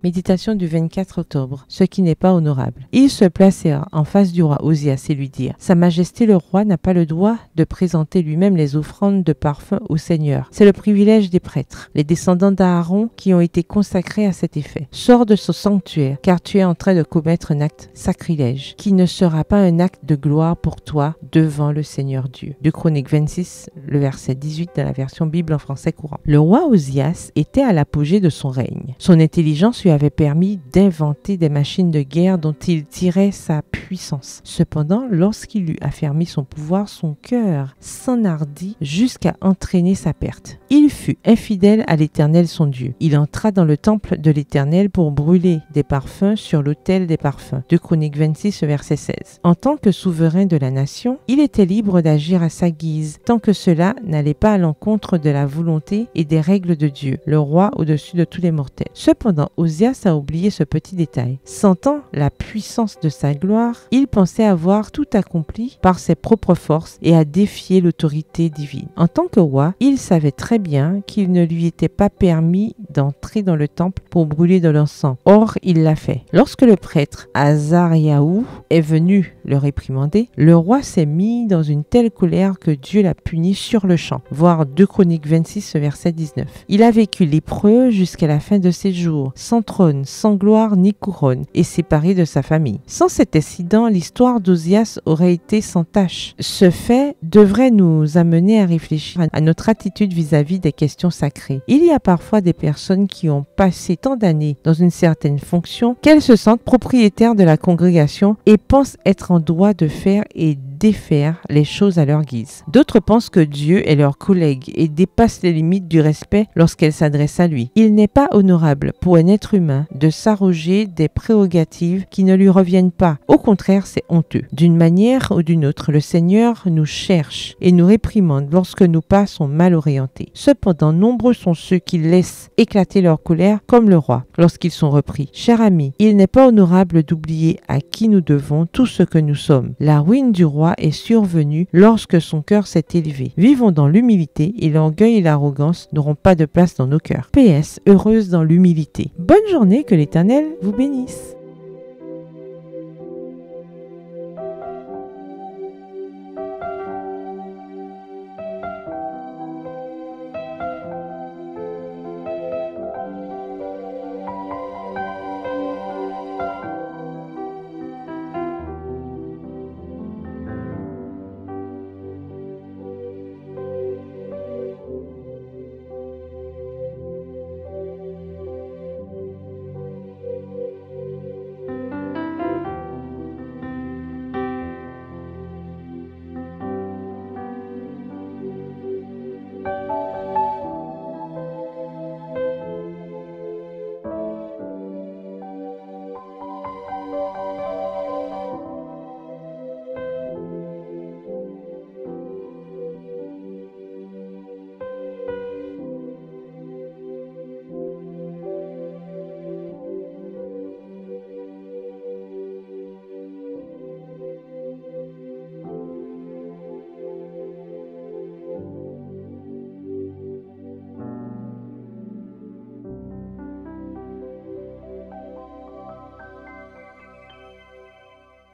Méditation du 24 octobre. Ce qui n'est pas honorable. Ils se placèrent en face du roi Osias et lui dirent: Sa Majesté le roi n'a pas le droit de présenter lui-même les offrandes de parfum au Seigneur. C'est le privilège des prêtres, les descendants d'Aaron qui ont été consacrés à cet effet. Sors de ce sanctuaire, car tu es en train de commettre un acte sacrilège, qui ne sera pas un acte de gloire pour toi devant le Seigneur Dieu. 2 Chroniques 26, le verset 18 dans la version Bible en français courant. Le roi Osias était à l'apogée de son règne. Son intelligence lui avait permis d'inventer des machines de guerre dont il tirait sa puissance. Cependant, lorsqu'il eut affermi son pouvoir, son cœur s'enhardit jusqu'à entraîner sa perte. Il fut infidèle à l'Éternel son Dieu. Il entra dans le temple de l'Éternel pour brûler des parfums sur l'autel des parfums. 2 Chroniques 26, verset 16. En tant que souverain de la nation, il était libre d'agir à sa guise, tant que cela n'allait pas à l'encontre de la volonté et des règles de Dieu, le roi au-dessus de tous les mortels. Cependant, Osias a oublié ce petit détail. Sentant la puissance de sa gloire, il pensait avoir tout accompli par ses propres forces et a défié l'autorité divine. En tant que roi, il savait très bien qu'il ne lui était pas permis d'entrer dans le temple pour brûler de l'encens. Or, il l'a fait. Lorsque le prêtre Azariahu est venu le réprimander, le roi s'est mis dans une telle colère que Dieu l'a puni sur le champ. Voir 2 Chroniques 26, verset 19. Il a vécu lépreux jusqu'à la fin de ses jours, sans trône, sans gloire ni couronne, et séparé de sa famille. Sans cet incident, l'histoire d'Osias aurait été sans tache. Ce fait devrait nous amener à réfléchir à notre attitude vis-à-vis des questions sacrées. Il y a parfois des personnes qui ont passé tant d'années dans une certaine fonction qu'elles se sentent propriétaires de la congrégation et pensent être en droit de faire et défaire les choses à leur guise. D'autres pensent que Dieu est leur collègue et dépassent les limites du respect lorsqu'elles s'adressent à lui. Il n'est pas honorable pour un être humain de s'arroger des prérogatives qui ne lui reviennent pas. Au contraire, c'est honteux. D'une manière ou d'une autre, le Seigneur nous cherche et nous réprimande lorsque nos pas sont mal orientés. Cependant, nombreux sont ceux qui laissent éclater leur colère comme le roi lorsqu'ils sont repris. Cher ami, il n'est pas honorable d'oublier à qui nous devons tout ce que nous sommes. La ruine du roi est survenu lorsque son cœur s'est élevé. Vivons dans l'humilité et l'orgueil et l'arrogance n'auront pas de place dans nos cœurs. PS, heureuse dans l'humilité. Bonne journée, que l'Éternel vous bénisse.